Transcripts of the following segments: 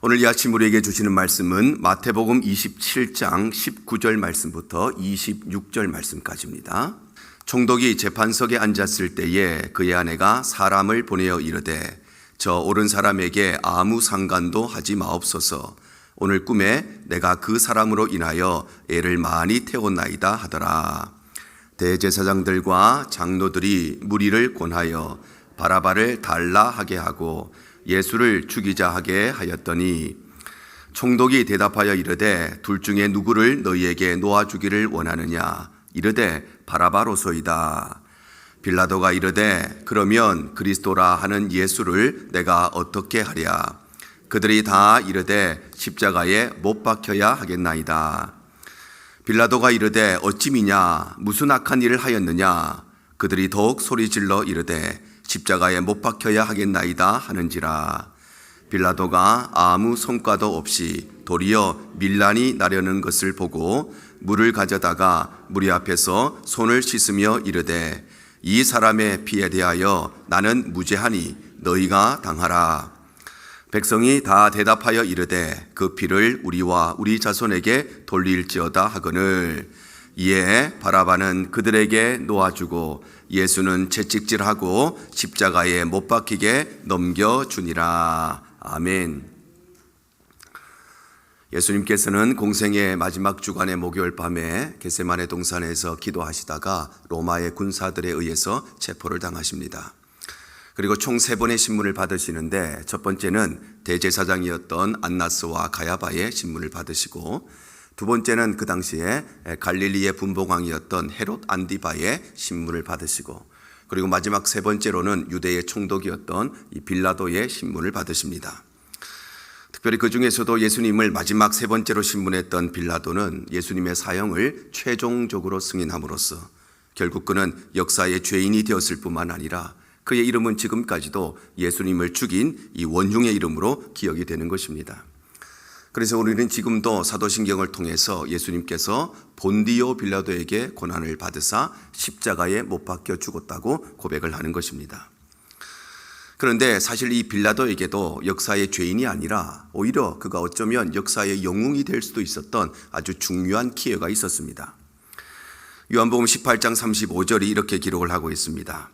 오늘 이 아침 우리에게 주시는 말씀은 마태복음 27장 19절 말씀부터 26절 말씀까지입니다. 총독이 재판석에 앉았을 때에 그의 아내가 사람을 보내어 이르되 저 옳은 사람에게 아무 상관도 하지 마옵소서. 오늘 꿈에 내가 그 사람으로 인하여 애를 많이 태웠나이다 하더라. 대제사장들과 장로들이 무리를 권하여 바라바를 달라 하게 하고 예수를 죽이자 하게 하였더니 총독이 대답하여 이르되 둘 중에 누구를 너희에게 놓아주기를 원하느냐? 이르되 바라바로소이다. 빌라도가 이르되 그러면 그리스도라 하는 예수를 내가 어떻게 하랴? 그들이 다 이르되 십자가에 못 박혀야 하겠나이다. 빌라도가 이르되 어찌 미냐? 무슨 악한 일을 하였느냐? 그들이 더욱 소리질러 이르되 십자가에 못 박혀야 하겠나이다 하는지라. 빌라도가 아무 성과도 없이 도리어 밀란이 나려는 것을 보고 물을 가져다가 무리 앞에서 손을 씻으며 이르되 이 사람의 피에 대하여 나는 무죄하니 너희가 당하라. 백성이 다 대답하여 이르되 그 피를 우리와 우리 자손에게 돌릴지어다 하거늘. 이에 바라바는 그들에게 놓아주고 예수는 채찍질하고 십자가에 못 박히게 넘겨주니라. 아멘. 예수님께서는 공생의 마지막 주간의 목요일 밤에 겟세마네 동산에서 기도하시다가 로마의 군사들에 의해서 체포를 당하십니다. 그리고 총 3번의 신문을 받으시는데 첫 번째는 대제사장이었던 안나스와 가야바의 신문을 받으시고 두 번째는 그 당시에 갈릴리의 분봉왕이었던 헤롯 안디바의 신문을 받으시고 그리고 마지막 세 번째로는 유대의 총독이었던 이 빌라도의 신문을 받으십니다. 특별히 그 중에서도 예수님을 마지막 세 번째로 신문했던 빌라도는 예수님의 사형을 최종적으로 승인함으로써 결국 그는 역사의 죄인이 되었을 뿐만 아니라 그의 이름은 지금까지도 예수님을 죽인 이 원흉의 이름으로 기억이 되는 것입니다. 그래서 우리는 지금도 사도신경을 통해서 예수님께서 본디오 빌라도에게 고난을 받으사 십자가에 못 박혀 죽었다고 고백을 하는 것입니다. 그런데 사실 이 빌라도에게도 역사의 죄인이 아니라 오히려 그가 어쩌면 역사의 영웅이 될 수도 있었던 아주 중요한 기회가 있었습니다. 요한복음 18장 35절이 이렇게 기록을 하고 있습니다.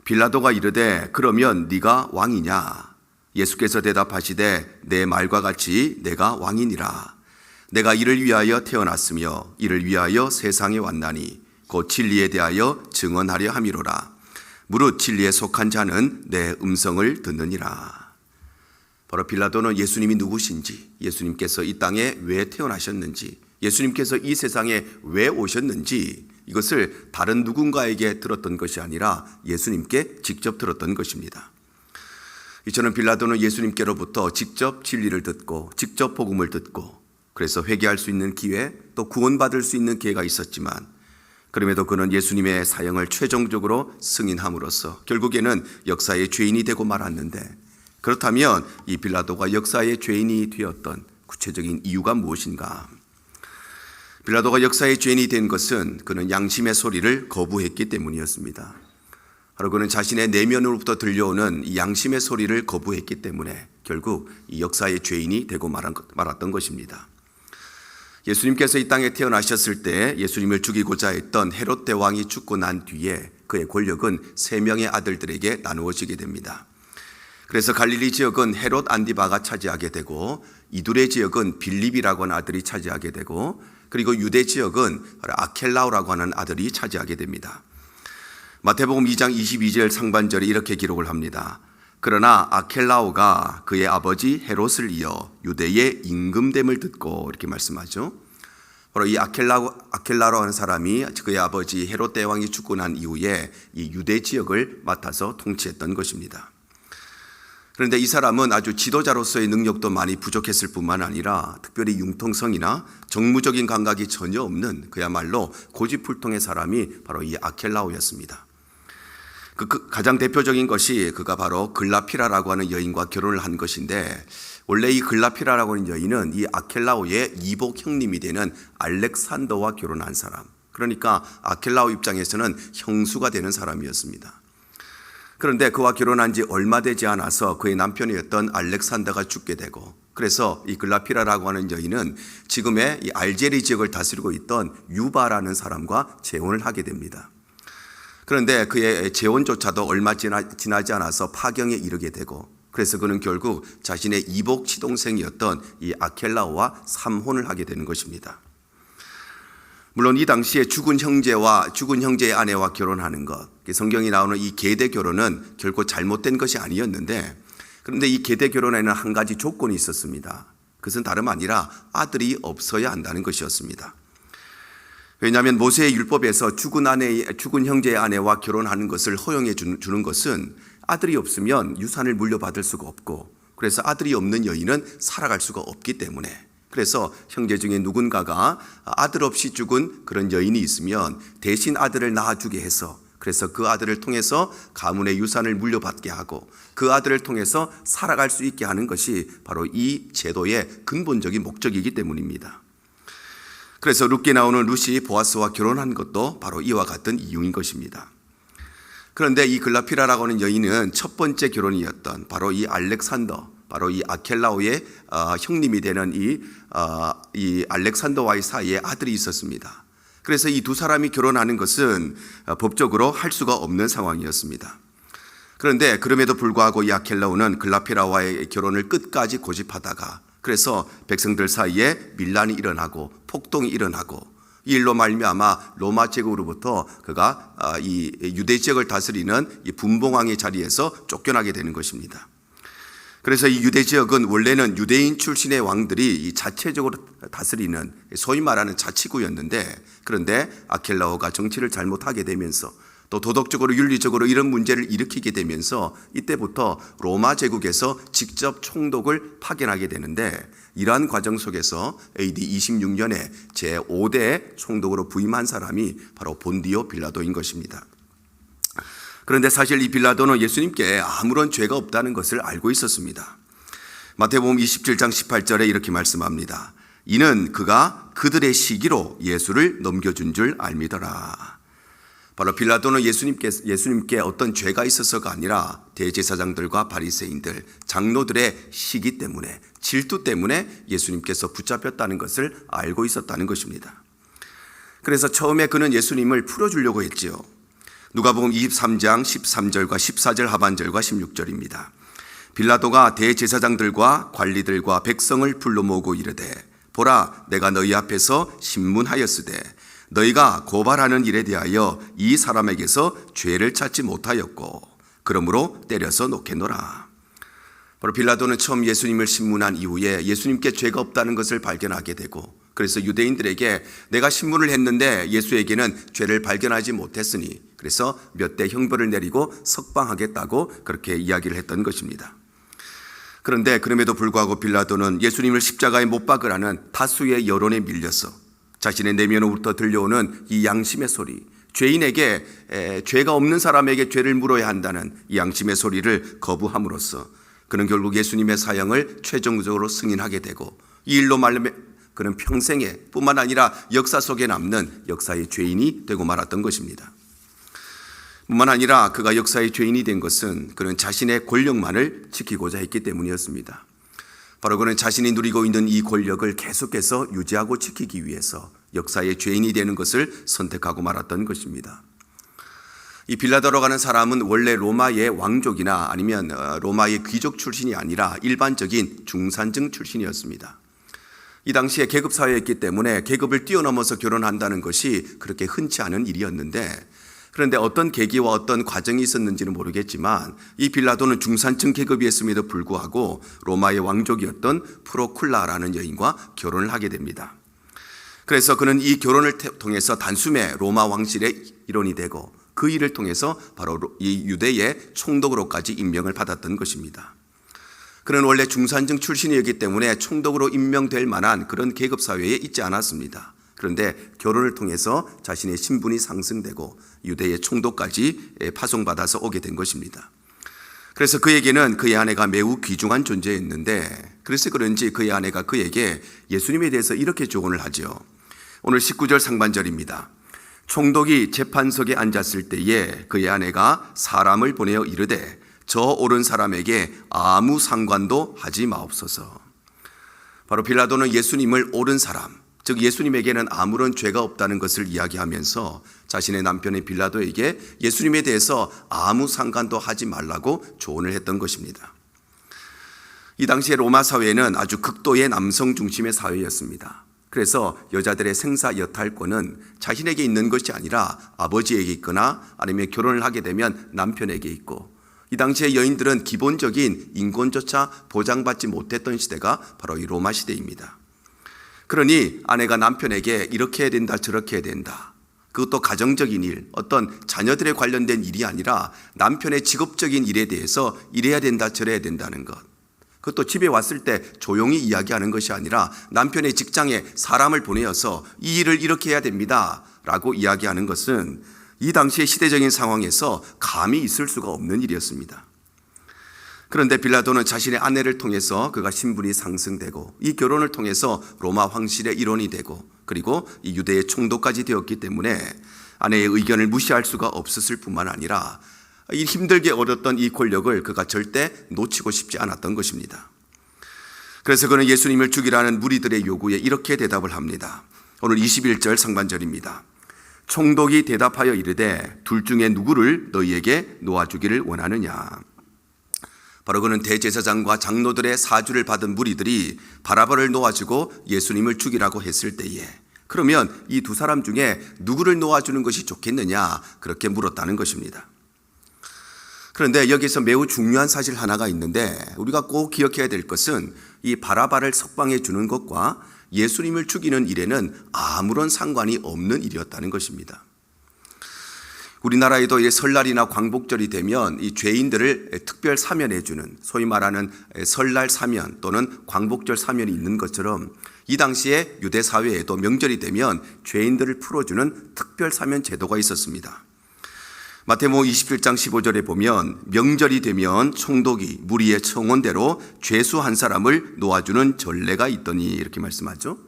빌라도가 이르되 그러면 네가 왕이냐? 예수께서 대답하시되 내 말과 같이 내가 왕이니라. 내가 이를 위하여 태어났으며 이를 위하여 세상에 왔나니 곧 진리에 대하여 증언하려 함이로라. 무릇 진리에 속한 자는 내 음성을 듣느니라. 바로 빌라도는 예수님이 누구신지, 예수님께서 이 땅에 왜 태어나셨는지, 예수님께서 이 세상에 왜 오셨는지 이것을 다른 누군가에게 들었던 것이 아니라 예수님께 직접 들었던 것입니다. 이처럼 빌라도는 예수님께로부터 직접 진리를 듣고 직접 복음을 듣고 그래서 회개할 수 있는 기회, 또 구원받을 수 있는 기회가 있었지만 그럼에도 그는 예수님의 사형을 최종적으로 승인함으로써 결국에는 역사의 죄인이 되고 말았는데, 그렇다면 이 빌라도가 역사의 죄인이 되었던 구체적인 이유가 무엇인가? 빌라도가 역사의 죄인이 된 것은 그는 양심의 소리를 거부했기 때문이었습니다. 바로 그는 자신의 내면으로부터 들려오는 이 양심의 소리를 거부했기 때문에 결국 이 역사의 죄인이 되고 말았던 것입니다. 예수님께서 이 땅에 태어나셨을 때 예수님을 죽이고자 했던 헤롯 대왕이 죽고 난 뒤에 그의 권력은 3명의 아들들에게 나누어지게 됩니다. 그래서 갈릴리 지역은 헤롯 안디바가 차지하게 되고 이두레 지역은 빌립이라고 하는 아들이 차지하게 되고 그리고 유대 지역은 아켈라오라고 하는 아들이 차지하게 됩니다. 마태복음 2장 22절 상반절에 이렇게 기록을 합니다. 그러나 아켈라오가 그의 아버지 헤롯을 이어 유대의 임금됨을 듣고 이렇게 말씀하죠. 바로 이 아켈라로 하는 사람이 그의 아버지 헤롯 대왕이 죽고 난 이후에 이 유대 지역을 맡아서 통치했던 것입니다. 그런데 이 사람은 아주 지도자로서의 능력도 많이 부족했을 뿐만 아니라 특별히 융통성이나 정무적인 감각이 전혀 없는 그야말로 고집불통의 사람이 바로 이 아켈라오였습니다. 그 가장 대표적인 것이 그가 바로 글라피라라고 하는 여인과 결혼을 한 것인데, 원래 이 글라피라라고 하는 여인은 이 아켈라오의 이복 형님이 되는 알렉산더와 결혼한 사람, 그러니까 아켈라오 입장에서는 형수가 되는 사람이었습니다. 그런데 그와 결혼한 지 얼마 되지 않아서 그의 남편이었던 알렉산더가 죽게 되고 그래서 이 글라피라라고 하는 여인은 지금의 이 알제리 지역을 다스리고 있던 유바라는 사람과 재혼을 하게 됩니다. 그런데 그의 재혼조차도 얼마 지나지 않아서 파경에 이르게 되고, 그래서 그는 결국 자신의 이복 시동생이었던 이 아켈라오와 삼혼을 하게 되는 것입니다. 물론 이 당시에 죽은 형제의 아내와 결혼하는 것, 성경이 나오는 이 계대 결혼은 결코 잘못된 것이 아니었는데, 그런데 이 계대 결혼에는 한 가지 조건이 있었습니다. 그것은 다름 아니라 아들이 없어야 한다는 것이었습니다. 왜냐하면 모세의 율법에서 죽은 형제의 아내와 결혼하는 것을 허용해 주는 것은 아들이 없으면 유산을 물려받을 수가 없고, 그래서 아들이 없는 여인은 살아갈 수가 없기 때문에, 그래서 형제 중에 누군가가 아들 없이 죽은 그런 여인이 있으면 대신 아들을 낳아주게 해서, 그래서 그 아들을 통해서 가문의 유산을 물려받게 하고 그 아들을 통해서 살아갈 수 있게 하는 것이 바로 이 제도의 근본적인 목적이기 때문입니다. 그래서 룻기에 나오는 룻이 보아스와 결혼한 것도 바로 이와 같은 이유인 것입니다. 그런데 이 글라피라라고 하는 여인은 첫 번째 결혼이었던 바로 이 알렉산더, 바로 이 아켈라오의 형님이 되는 이 알렉산더와의 사이에 아들이 있었습니다. 그래서 이 두 사람이 결혼하는 것은 법적으로 할 수가 없는 상황이었습니다. 그런데 그럼에도 불구하고 이 아켈라오는 글라피라와의 결혼을 끝까지 고집하다가, 그래서 백성들 사이에 밀란이 일어나고 폭동이 일어나고, 이 일로 말미암아 로마 제국으로부터 그가 이 유대 지역을 다스리는 이 분봉왕의 자리에서 쫓겨나게 되는 것입니다. 그래서 이 유대 지역은 원래는 유대인 출신의 왕들이 이 자체적으로 다스리는 소위 말하는 자치구였는데, 그런데 아켈라오가 정치를 잘못하게 되면서 또 도덕적으로 윤리적으로 이런 문제를 일으키게 되면서 이때부터 로마 제국에서 직접 총독을 파견하게 되는데, 이러한 과정 속에서 AD 26년에 제5대 총독으로 부임한 사람이 바로 본디오 빌라도인 것입니다. 그런데 사실 이 빌라도는 예수님께 아무런 죄가 없다는 것을 알고 있었습니다. 마태복음 27장 18절에 이렇게 말씀합니다. 이는 그가 그들의 시기로 예수를 넘겨준 줄 알미더라. 바로 빌라도는 예수님께 어떤 죄가 있어서가 아니라 대제사장들과 바리새인들, 장로들의 시기 때문에, 질투 때문에 예수님께서 붙잡혔다는 것을 알고 있었다는 것입니다. 그래서 처음에 그는 예수님을 풀어주려고 했지요. 누가복음 23장 13절과 14절 하반절과 16절입니다. 빌라도가 대제사장들과 관리들과 백성을 불러 모으고 이르되, 보라, 내가 너희 앞에서 신문하였으되 너희가 고발하는 일에 대하여 이 사람에게서 죄를 찾지 못하였고 그러므로 때려서 놓겠노라. 바로 빌라도는 처음 예수님을 신문한 이후에 예수님께 죄가 없다는 것을 발견하게 되고, 그래서 유대인들에게 내가 신문을 했는데 예수에게는 죄를 발견하지 못했으니 그래서 몇 대 형벌을 내리고 석방하겠다고 그렇게 이야기를 했던 것입니다. 그런데 그럼에도 불구하고 빌라도는 예수님을 십자가에 못 박으라는 다수의 여론에 밀려서 자신의 내면으로부터 들려오는 이 양심의 소리, 죄인에게 죄가 없는 사람에게 죄를 물어야 한다는 이 양심의 소리를 거부함으로써 그는 결국 예수님의 사형을 최종적으로 승인하게 되고, 이 일로 말하면 그는 평생에 뿐만 아니라 역사 속에 남는 역사의 죄인이 되고 말았던 것입니다. 뿐만 아니라 그가 역사의 죄인이 된 것은 그는 자신의 권력만을 지키고자 했기 때문이었습니다. 바로 그는 자신이 누리고 있는 이 권력을 계속해서 유지하고 지키기 위해서 역사의 죄인이 되는 것을 선택하고 말았던 것입니다. 이 빌라도라고 하는 사람은 원래 로마의 왕족이나 아니면 로마의 귀족 출신이 아니라 일반적인 중산층 출신이었습니다. 이 당시에 계급 사회였기 때문에 계급을 뛰어넘어서 결혼한다는 것이 그렇게 흔치 않은 일이었는데, 그런데 어떤 계기와 어떤 과정이 있었는지는 모르겠지만 이 빌라도는 중산층 계급이었음에도 불구하고 로마의 왕족이었던 프로쿨라라는 여인과 결혼을 하게 됩니다. 그래서 그는 이 결혼을 통해서 단숨에 로마 왕실의 일원이 되고, 그 일을 통해서 바로 이 유대의 총독으로까지 임명을 받았던 것입니다. 그는 원래 중산층 출신이었기 때문에 총독으로 임명될 만한 그런 계급 사회에 있지 않았습니다. 그런데 결혼을 통해서 자신의 신분이 상승되고 유대의 총독까지 파송받아서 오게 된 것입니다. 그래서 그에게는 그의 아내가 매우 귀중한 존재였는데, 그래서 그런지 그의 아내가 그에게 예수님에 대해서 이렇게 조언을 하죠. 오늘 19절 상반절입니다. 총독이 재판석에 앉았을 때에 그의 아내가 사람을 보내어 이르되 저 옳은 사람에게 아무 상관도 하지 마옵소서. 바로 빌라도는 예수님을 옳은 사람, 즉 예수님에게는 아무런 죄가 없다는 것을 이야기하면서 자신의 남편인 빌라도에게 예수님에 대해서 아무 상관도 하지 말라고 조언을 했던 것입니다. 이 당시에 로마 사회는 아주 극도의 남성 중심의 사회였습니다. 그래서 여자들의 생사 여탈권은 자신에게 있는 것이 아니라 아버지에게 있거나 아니면 결혼을 하게 되면 남편에게 있고, 이 당시에 여인들은 기본적인 인권조차 보장받지 못했던 시대가 바로 이 로마 시대입니다. 그러니 아내가 남편에게 이렇게 해야 된다, 저렇게 해야 된다, 그것도 가정적인 일, 어떤 자녀들에 관련된 일이 아니라 남편의 직업적인 일에 대해서 이래야 된다, 저래야 된다는 것, 그것도 집에 왔을 때 조용히 이야기하는 것이 아니라 남편의 직장에 사람을 보내어서 이 일을 이렇게 해야 됩니다 라고 이야기하는 것은 이 당시의 시대적인 상황에서 감히 있을 수가 없는 일이었습니다. 그런데 빌라도는 자신의 아내를 통해서 그가 신분이 상승되고, 이 결혼을 통해서 로마 황실의 일원이 되고, 그리고 이 유대의 총독까지 되었기 때문에 아내의 의견을 무시할 수가 없었을 뿐만 아니라 이 힘들게 얻었던 이 권력을 그가 절대 놓치고 싶지 않았던 것입니다. 그래서 그는 예수님을 죽이라는 무리들의 요구에 이렇게 대답을 합니다. 오늘 21절 상반절입니다. 총독이 대답하여 이르되 둘 중에 누구를 너희에게 놓아주기를 원하느냐. 바로 그는 대제사장과 장로들의 사주를 받은 무리들이 바라바를 놓아주고 예수님을 죽이라고 했을 때에, 그러면 이 두 사람 중에 누구를 놓아주는 것이 좋겠느냐, 그렇게 물었다는 것입니다. 그런데 여기서 매우 중요한 사실 하나가 있는데, 우리가 꼭 기억해야 될 것은 이 바라바를 석방해 주는 것과 예수님을 죽이는 일에는 아무런 상관이 없는 일이었다는 것입니다. 우리나라에도 설날이나 광복절이 되면 이 죄인들을 특별 사면해 주는, 소위 말하는 설날 사면 또는 광복절 사면이 있는 것처럼, 이 당시에 유대 사회에도 명절이 되면 죄인들을 풀어주는 특별 사면 제도가 있었습니다. 마태복음 27장 15절에 보면 명절이 되면 총독이 무리의 청원대로 죄수 한 사람을 놓아주는 전례가 있더니, 이렇게 말씀하죠.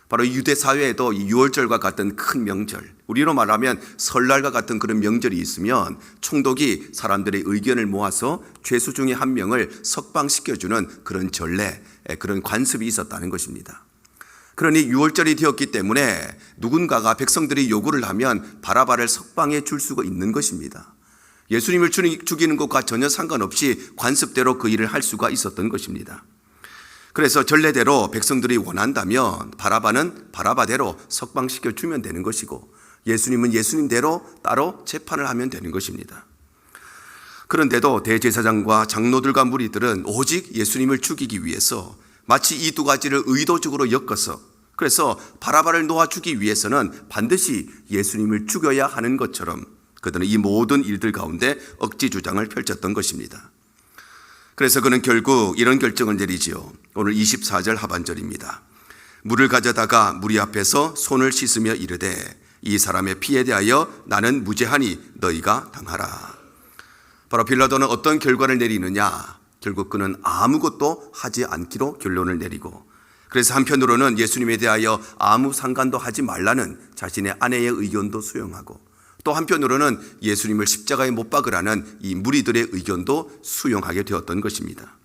바로 유대 사회에도 이 유월절과 같은 큰 명절, 우리로 말하면 설날과 같은 그런 명절이 있으면 총독이 사람들의 의견을 모아서 죄수 중에 한 명을 석방시켜주는 그런 전례, 그런 관습이 있었다는 것입니다. 그러니 유월절이 되었기 때문에 누군가가 백성들이 요구를 하면 바라바를 석방해 줄 수가 있는 것입니다. 예수님을 죽이는 것과 전혀 상관없이 관습대로 그 일을 할 수가 있었던 것입니다. 그래서 전례대로 백성들이 원한다면 바라바는 바라바대로 석방시켜 주면 되는 것이고, 예수님은 예수님대로 따로 재판을 하면 되는 것입니다. 그런데도 대제사장과 장로들과 무리들은 오직 예수님을 죽이기 위해서 마치 이 두 가지를 의도적으로 엮어서, 그래서 바라바를 놓아주기 위해서는 반드시 예수님을 죽여야 하는 것처럼 그들은 이 모든 일들 가운데 억지 주장을 펼쳤던 것입니다. 그래서 그는 결국 이런 결정을 내리지요. 오늘 24절 하반절입니다. 물을 가져다가 무리 앞에서 손을 씻으며 이르되 이 사람의 피에 대하여 나는 무죄하니 너희가 당하라. 바로 빌라도는 어떤 결과를 내리느냐, 결국 그는 아무것도 하지 않기로 결론을 내리고, 그래서 한편으로는 예수님에 대하여 아무 상관도 하지 말라는 자신의 아내의 의견도 수용하고, 또 한편으로는 예수님을 십자가에 못 박으라는 이 무리들의 의견도 수용하게 되었던 것입니다.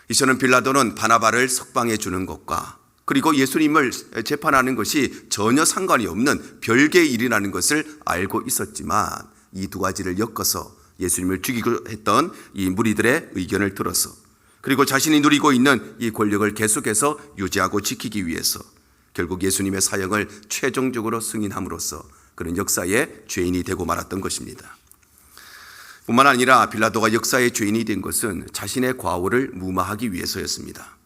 이처럼 빌라도는 바나바를 석방해 주는 것과 그리고 예수님을 재판하는 것이 전혀 상관이 없는 별개의 일이라는 것을 알고 있었지만, 이 두 가지를 엮어서 예수님을 죽이고 했던 이 무리들의 의견을 들어서, 그리고 자신이 누리고 있는 이 권력을 계속해서 유지하고 지키기 위해서 결국 예수님의 사역을 최종적으로 승인함으로써 그런 역사의 죄인이 되고 말았던 것입니다. 뿐만 아니라 빌라도가 역사의 죄인이 된 것은 자신의 과오를 무마하기 위해서였습니다.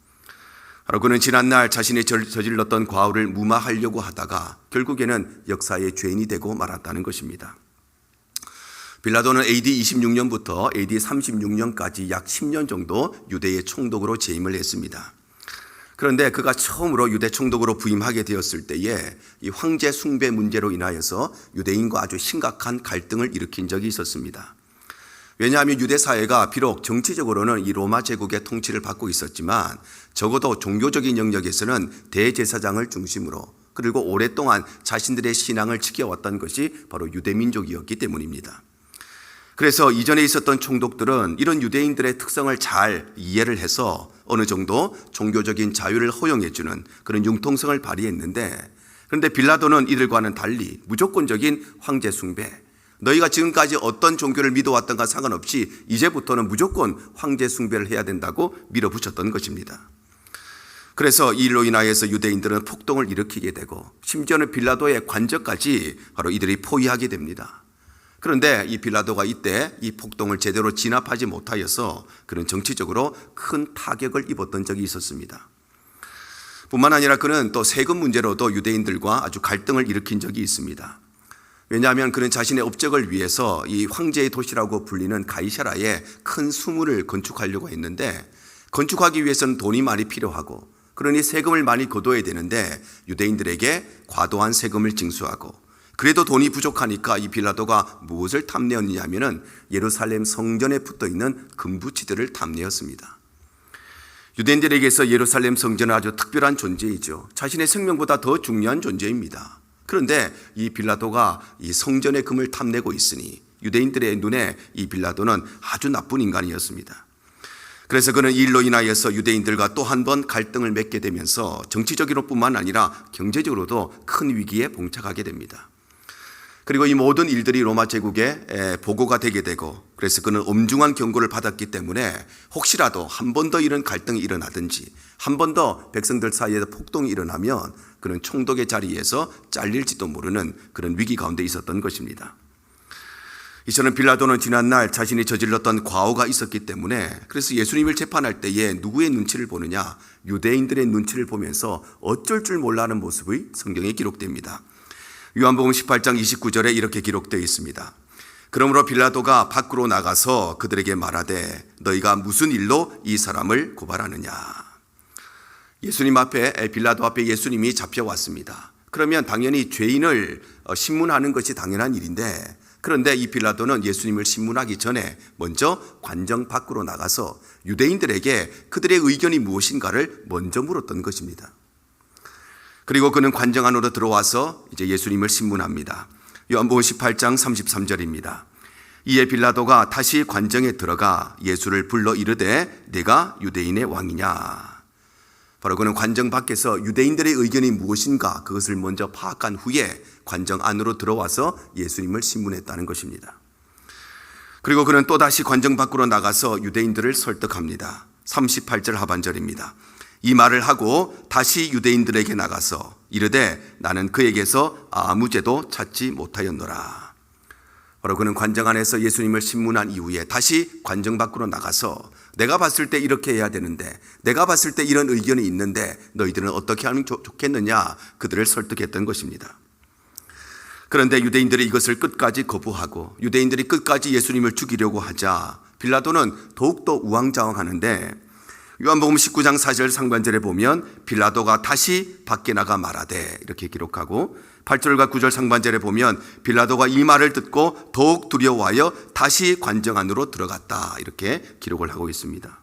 바로 그는 지난날 자신이 저질렀던 과오를 무마하려고 하다가 결국에는 역사의 죄인이 되고 말았다는 것입니다. 빌라도는 AD 26년부터 AD 36년까지 약 10년 정도 유대의 총독으로 재임을 했습니다. 그런데 그가 처음으로 유대 총독으로 부임하게 되었을 때에 이 황제 숭배 문제로 인하여서 유대인과 아주 심각한 갈등을 일으킨 적이 있었습니다. 왜냐하면 유대 사회가 비록 정치적으로는 이 로마 제국의 통치를 받고 있었지만 적어도 종교적인 영역에서는 대제사장을 중심으로, 그리고 오랫동안 자신들의 신앙을 지켜왔던 것이 바로 유대민족이었기 때문입니다. 그래서 이전에 있었던 총독들은 이런 유대인들의 특성을 잘 이해를 해서 어느 정도 종교적인 자유를 허용해주는 그런 융통성을 발휘했는데, 그런데 빌라도는 이들과는 달리 무조건적인 황제 숭배, 너희가 지금까지 어떤 종교를 믿어왔던가 상관없이 이제부터는 무조건 황제 숭배를 해야 된다고 밀어붙였던 것입니다. 그래서 이 일로 인하여서 유대인들은 폭동을 일으키게 되고 심지어는 빌라도의 관저까지 바로 이들이 포위하게 됩니다. 그런데 이 빌라도가 이때 이 폭동을 제대로 진압하지 못하여서 그는 정치적으로 큰 타격을 입었던 적이 있었습니다. 뿐만 아니라 그는 또 세금 문제로도 유대인들과 아주 갈등을 일으킨 적이 있습니다. 왜냐하면 그는 자신의 업적을 위해서 이 황제의 도시라고 불리는 가이사라에 큰 수문을 건축하려고 했는데, 건축하기 위해서는 돈이 많이 필요하고 그러니 세금을 많이 거둬야 되는데 유대인들에게 과도한 세금을 징수하고, 그래도 돈이 부족하니까 이 빌라도가 무엇을 탐내었냐면은 예루살렘 성전에 붙어 있는 금부치들을 탐내었습니다. 유대인들에게서 예루살렘 성전은 아주 특별한 존재이죠. 자신의 생명보다 더 중요한 존재입니다. 그런데 이 빌라도가 이 성전의 금을 탐내고 있으니 유대인들의 눈에 이 빌라도는 아주 나쁜 인간이었습니다. 그래서 그는 이 일로 인하여서 유대인들과 또 한 번 갈등을 맺게 되면서 정치적으로 뿐만 아니라 경제적으로도 큰 위기에 봉착하게 됩니다. 그리고 이 모든 일들이 로마 제국에 보고가 되게 되고, 그래서 그는 엄중한 경고를 받았기 때문에 혹시라도 한 번 더 이런 갈등이 일어나든지 한 번 더 백성들 사이에서 폭동이 일어나면 그는 총독의 자리에서 잘릴지도 모르는 그런 위기 가운데 있었던 것입니다. 이처럼 빌라도는 지난날 자신이 저질렀던 과오가 있었기 때문에, 그래서 예수님을 재판할 때에 누구의 눈치를 보느냐, 유대인들의 눈치를 보면서 어쩔 줄 몰라 하는 모습이 성경에 기록됩니다. 요한복음 18장 29절에 이렇게 기록되어 있습니다. 그러므로 빌라도가 밖으로 나가서 그들에게 말하되 너희가 무슨 일로 이 사람을 고발하느냐. 예수님 앞에, 빌라도 앞에 예수님이 잡혀왔습니다. 그러면 당연히 죄인을 신문하는 것이 당연한 일인데, 그런데 이 빌라도는 예수님을 신문하기 전에 먼저 관정 밖으로 나가서 유대인들에게 그들의 의견이 무엇인가를 먼저 물었던 것입니다. 그리고 그는 관정 안으로 들어와서 이제 예수님을 신문합니다. 요한복음 18장 33절입니다. 이에 빌라도가 다시 관정에 들어가 예수를 불러 이르되 네가 유대인의 왕이냐. 바로 그는 관정 밖에서 유대인들의 의견이 무엇인가 그것을 먼저 파악한 후에 관정 안으로 들어와서 예수님을 신문했다는 것입니다. 그리고 그는 또다시 관정 밖으로 나가서 유대인들을 설득합니다. 38절 하반절입니다. 이 말을 하고 다시 유대인들에게 나가서 이르되 나는 그에게서 아무 죄도 찾지 못하였노라. 바로 그는 관정 안에서 예수님을 신문한 이후에 다시 관정 밖으로 나가서 내가 봤을 때 이렇게 해야 되는데, 내가 봤을 때 이런 의견이 있는데 너희들은 어떻게 하면 좋겠느냐, 그들을 설득했던 것입니다. 그런데 유대인들이 이것을 끝까지 거부하고 유대인들이 끝까지 예수님을 죽이려고 하자 빌라도는 더욱더 우왕좌왕하는데, 요한복음 19장 4절 상반절에 보면 빌라도가 다시 밖에 나가 말하되 이렇게 기록하고, 8절과 9절 상반절에 보면 빌라도가 이 말을 듣고 더욱 두려워하여 다시 관정 안으로 들어갔다 이렇게 기록을 하고 있습니다.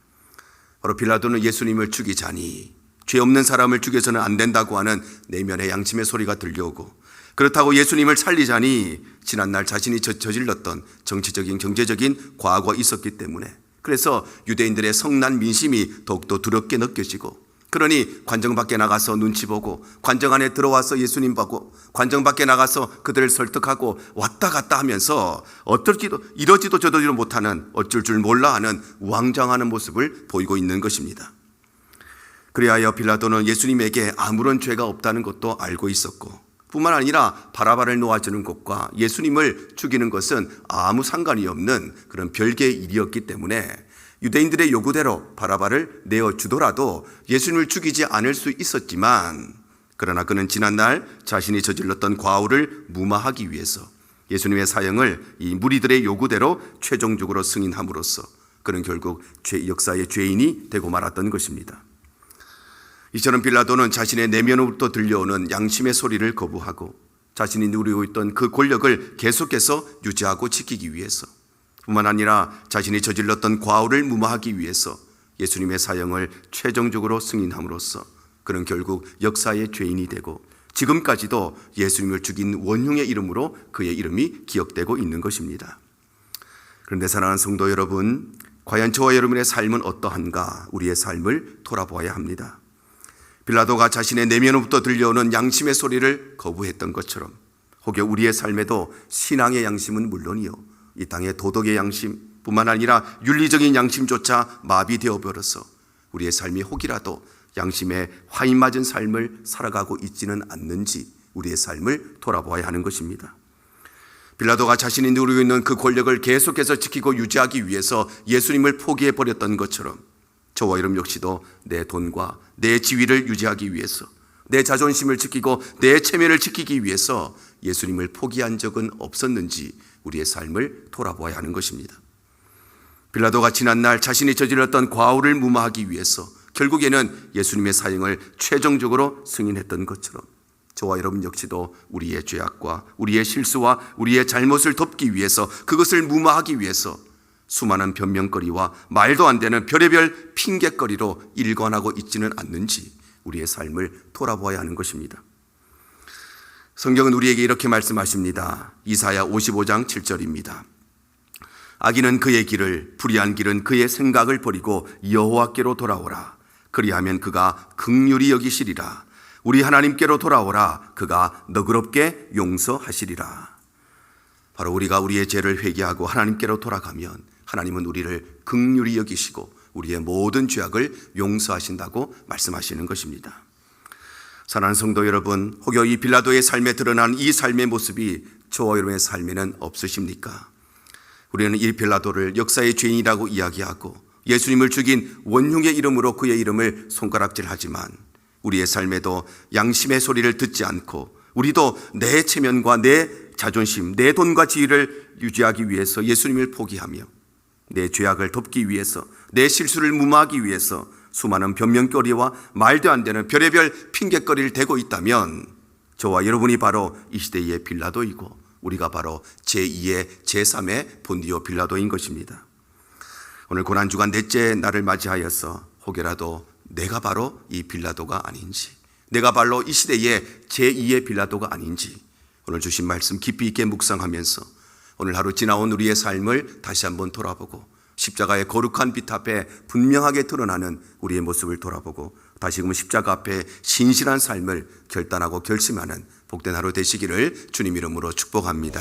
바로 빌라도는 예수님을 죽이자니 죄 없는 사람을 죽여서는 안 된다고 하는 내면의 양심의 소리가 들려오고, 그렇다고 예수님을 살리자니 지난날 자신이 저질렀던 정치적인 경제적인 과거가 있었기 때문에, 그래서 유대인들의 성난 민심이 더욱더 두렵게 느껴지고, 그러니 관정 밖에 나가서 눈치 보고 관정 안에 들어와서 예수님 보고 관정 밖에 나가서 그들을 설득하고 왔다 갔다 하면서 어떨지도 이러지도 저러지도 못하는, 어쩔 줄 몰라 하는 우왕좌왕하는 모습을 보이고 있는 것입니다. 그리하여 빌라도는 예수님에게 아무런 죄가 없다는 것도 알고 있었고, 뿐만 아니라 바라바를 놓아주는 것과 예수님을 죽이는 것은 아무 상관이 없는 그런 별개의 일이었기 때문에 유대인들의 요구대로 바라바를 내어주더라도 예수님을 죽이지 않을 수 있었지만, 그러나 그는 지난날 자신이 저질렀던 과오를 무마하기 위해서 예수님의 사형을 이 무리들의 요구대로 최종적으로 승인함으로써 그는 결국 역사의 죄인이 되고 말았던 것입니다. 이처럼 빌라도는 자신의 내면으로부터 들려오는 양심의 소리를 거부하고 자신이 누리고 있던 그 권력을 계속해서 유지하고 지키기 위해서, 뿐만 아니라 자신이 저질렀던 과오를 무마하기 위해서 예수님의 사형을 최종적으로 승인함으로써 그는 결국 역사의 죄인이 되고 지금까지도 예수님을 죽인 원흉의 이름으로 그의 이름이 기억되고 있는 것입니다. 그런데 사랑하는 성도 여러분, 과연 저와 여러분의 삶은 어떠한가? 우리의 삶을 돌아보아야 합니다. 빌라도가 자신의 내면으로부터 들려오는 양심의 소리를 거부했던 것처럼 혹여 우리의 삶에도 신앙의 양심은 물론이요, 이 땅의 도덕의 양심뿐만 아니라 윤리적인 양심조차 마비되어 버려서 우리의 삶이 혹이라도 양심에 화인 맞은 삶을 살아가고 있지는 않는지 우리의 삶을 돌아보아야 하는 것입니다. 빌라도가 자신이 누리고 있는 그 권력을 계속해서 지키고 유지하기 위해서 예수님을 포기해 버렸던 것처럼 저와 여러분 역시도 내 돈과 내 지위를 유지하기 위해서, 내 자존심을 지키고 내 체면을 지키기 위해서 예수님을 포기한 적은 없었는지 우리의 삶을 돌아보아야 하는 것입니다. 빌라도가 지난날 자신이 저질렀던 과오를 무마하기 위해서 결국에는 예수님의 사형을 최종적으로 승인했던 것처럼 저와 여러분 역시도 우리의 죄악과 우리의 실수와 우리의 잘못을 덮기 위해서, 그것을 무마하기 위해서 수많은 변명거리와 말도 안 되는 별의별 핑계거리로 일관하고 있지는 않는지 우리의 삶을 돌아보아야 하는 것입니다. 성경은 우리에게 이렇게 말씀하십니다. 이사야 55장 7절입니다. 악인은 그의 길을, 불의한 길은 그의 생각을 버리고 여호와께로 돌아오라. 그리하면 그가 긍휼히 여기시리라. 우리 하나님께로 돌아오라. 그가 너그럽게 용서하시리라. 바로 우리가 우리의 죄를 회개하고 하나님께로 돌아가면 하나님은 우리를 긍휼히 여기시고 우리의 모든 죄악을 용서하신다고 말씀하시는 것입니다. 사랑하는 성도 여러분, 혹여 이 빌라도의 삶에 드러난 이 삶의 모습이 저와 여러분의 삶에는 없으십니까? 우리는 이 빌라도를 역사의 죄인이라고 이야기하고 예수님을 죽인 원흉의 이름으로 그의 이름을 손가락질하지만 우리의 삶에도 양심의 소리를 듣지 않고 우리도 내 체면과 내 자존심, 내 돈과 지위를 유지하기 위해서 예수님을 포기하며 내 죄악을 덮기 위해서, 내 실수를 무마하기 위해서 수많은 변명거리와 말도 안 되는 별의별 핑계거리를 대고 있다면 저와 여러분이 바로 이 시대의 빌라도이고 우리가 바로 제2의 제3의 본디오 빌라도인 것입니다. 오늘 고난주간 넷째 날을 맞이하여서 혹여라도 내가 바로 이 빌라도가 아닌지, 내가 바로 이 시대의 제2의 빌라도가 아닌지 오늘 주신 말씀 깊이 있게 묵상하면서 오늘 하루 지나온 우리의 삶을 다시 한번 돌아보고 십자가의 거룩한 빛 앞에 분명하게 드러나는 우리의 모습을 돌아보고 다시금 십자가 앞에 신실한 삶을 결단하고 결심하는 복된 하루 되시기를 주님 이름으로 축복합니다.